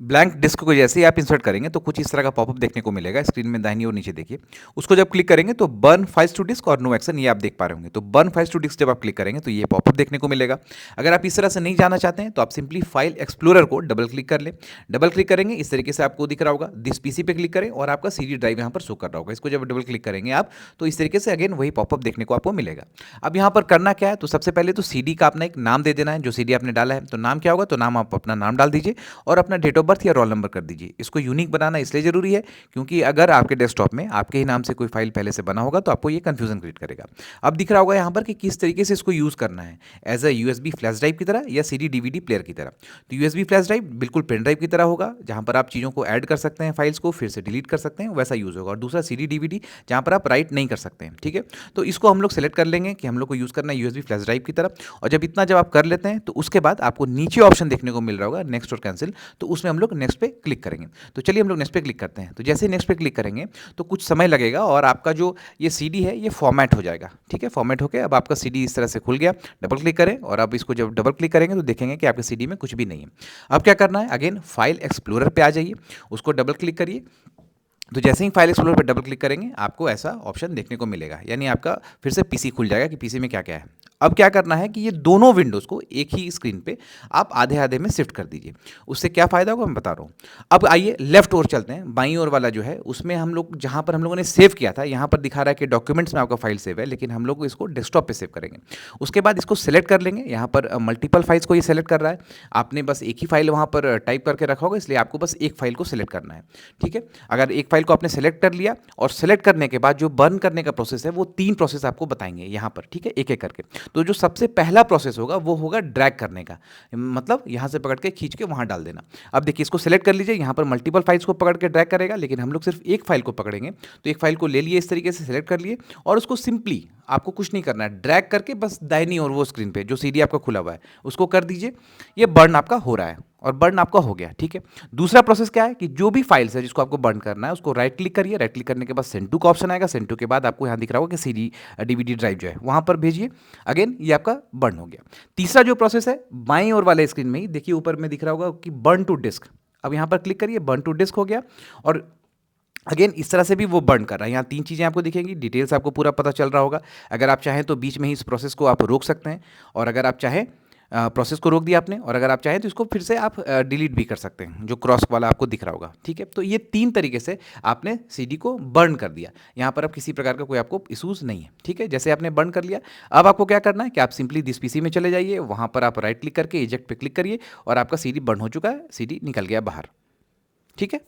Blank disc को जैसे ही आप इंसर्ट करेंगे तो कुछ इस तरह का पॉपअप देखने को मिलेगा स्क्रीन में दाहिनी और नीचे देखिए। उसको जब क्लिक करेंगे तो बर्न फाइल्स टू डिस्क और नो एक्शन ये आप देख पा रहे होंगे। तो बर्न फाइल्स टू डिस्क जब आप क्लिक करेंगे तो ये पॉपअप देखने को मिलेगा। अगर आप इस तरह से नहीं जाना चाहते हैं तो आप सिंपली फाइल एक्सप्लोरर को डबल क्लिक कर लें। डबल क्लिक करेंगे इस तरीके से आपको दिख रहा होगा, दिस पीसी पे क्लिक करें और आपका सीडी ड्राइव यहाँ पर शो कर रहा होगा। इसको जब डबल क्लिक करेंगे आप तो इस तरीके से अगेन वही पॉपअप देखने को आपको मिलेगा। अब यहाँ पर करना क्या है, तो सबसे पहले तो सीडी का अपना एक नाम दे देना है। जो सीडी आपने डाला है तो नाम क्या होगा, तो नाम आप अपना नाम डाल दीजिए और अपना डेट ऑफ बर्थ या रोल नंबर कर दीजिए। इसको यूनिक बनाना इसलिए जरूरी है क्योंकि अगर आपके डेस्कटॉप में आपके ही नाम से कोई फाइल पहले से बना होगा तो आपको ये कंफ्यूजन क्रिएट करेगा। अब दिख रहा होगा यहाँ पर कि किस तरीके से इसको यूज करना है, as a USB flash drive की तरह या सीडी डीवीडी प्लेयर की तरह। तो यूएसबी फ्लैश ड्राइव बिल्कुल पेन ड्राइव की तरह होगा, जहां पर आप चीज़ों को ऐड कर सकते हैं, फाइल्स को फिर से डिलीट कर सकते हैं, वैसा यूज होगा। और दूसरा सीडी डीवीडी जहां पर आप राइट नहीं कर सकते हैं। ठीक है, तो इसको हम लोग सेलेक्ट कर लेंगे कि हम लोग को यूज़ करना है यूएसबी फ्लैश ड्राइव की तरफ। और जब आप कर लेते हैं तो उसके बाद आपको नीचे ऑप्शन देखने को मिल रहा होगा नेक्स्ट और कैंसिल, तो उसमें हम लोग नेक्स्ट पे क्लिक करेंगे। तो चलिए हम लोग नेक्स्ट पे क्लिक करते हैं। तो जैसे ही नेक्स्ट पे क्लिक करेंगे तो कुछ समय लगेगा और आपका जो ये सीडी है ये फॉर्मेट हो जाएगा। ठीक है, फॉर्मेट होकर अब आपका सीडी इस तरह से खुल गया। डबल क्लिक करें और अब इसको जब डबल क्लिक करेंगे तो देखेंगे कि आपके सीडी में कुछ भी नहीं है। अब क्या करना है, अगेन फाइल एक्सप्लोरर पे आ जाइए, उसको डबल क्लिक करिए। तो जैसे ही फाइल एक्सप्लोरर पर डबल क्लिक करेंगे आपको ऐसा ऑप्शन देखने को मिलेगा, यानी आपका फिर से पीसी खुल जाएगा कि पीसी में क्या क्या है। अब क्या करना है कि ये दोनों विंडोज़ को एक ही स्क्रीन पे आप आधे आधे में शिफ्ट कर दीजिए। उससे क्या फ़ायदा होगा मैं बता रहा हूँ। अब आइए लेफ्ट ओर चलते हैं, बाईं ओर वाला जो है उसमें हम लोग जहाँ पर हम लोगों ने सेव किया था, यहाँ पर दिखा रहा है कि डॉक्यूमेंट्स में आपका फाइल सेव है, लेकिन हम लोग इसको डेस्कटॉप पे सेव करेंगे। उसके बाद इसको सेलेक्ट कर लेंगे, यहाँ पर मल्टीपल फाइल्स को ये सेलेक्ट कर रहा है। आपने बस एक ही फाइल वहाँ पर टाइप करके रखा होगा, इसलिए आपको बस एक फाइल को सेलेक्ट करना है। ठीक है, अगर एक फाइल को आपने सेलेक्ट कर लिया और सेलेक्ट करने के बाद जो बर्न करने का प्रोसेस है वो 3 प्रोसेस आपको बताएंगे यहाँ पर। ठीक है, एक एक करके। तो जो सबसे पहला प्रोसेस होगा वो होगा ड्रैग करने का, मतलब यहाँ से पकड़ के खींच के वहाँ डाल देना। अब देखिए इसको सेलेक्ट कर लीजिए, यहाँ पर मल्टीपल फाइल्स को पकड़ के ड्रैग करेगा, लेकिन हम लोग सिर्फ एक फाइल को पकड़ेंगे। तो एक फाइल को ले लिए, इस तरीके से सेलेक्ट कर लिए और उसको सिंपली आपको कुछ नहीं करना है, ड्रैग करके बस दाहिनी और वो स्क्रीन पे जो सीडी आपका खुला हुआ है उसको कर दीजिए। ये बर्न आपका हो रहा है और बर्न आपका हो गया। ठीक है, दूसरा प्रोसेस क्या है कि जो भी फाइल्स है जिसको आपको बर्न करना है उसको राइट क्लिक करिए। राइट क्लिक करने के बाद सेंड टू का ऑप्शन आएगा। सेंड टू के बाद आपको यहाँ दिख रहा होगा कि सीडी डीवीडी ड्राइव जो है वहाँ पर भेजिए। अगेन ये आपका बर्न हो गया। तीसरा जो प्रोसेस है बाईं ओर वाले स्क्रीन में ही देखिए ऊपर में दिख रहा होगा कि बर्न टू डिस्क। अब यहाँ पर क्लिक करिए, बर्न टू डिस्क हो गया और अगेन इस तरह से भी वो बर्न कर रहा है। यहाँ 3 चीज़ें आपको दिखेंगी, डिटेल्स आपको पूरा पता चल रहा होगा। अगर आप चाहें तो बीच में ही इस प्रोसेस को आप रोक सकते हैं और अगर आप चाहें प्रोसेस को रोक दिया आपने और अगर आप चाहें तो इसको फिर से आप डिलीट भी कर सकते हैं, जो क्रॉस वाला आपको दिख रहा होगा। ठीक है, तो ये 3 तरीके से आपने सीडी को बर्न कर दिया। यहाँ पर अब किसी प्रकार का कोई आपको इशूज़ नहीं है। ठीक है, जैसे आपने बर्न कर लिया, अब आपको क्या करना है कि आप सिंपली दिस पीसी में चले जाइए, वहाँ पर आप राइट क्लिक करके इजेक्ट पे क्लिक करिए और आपका सीडी बर्न हो चुका है, सीडी निकल गया बाहर। ठीक है।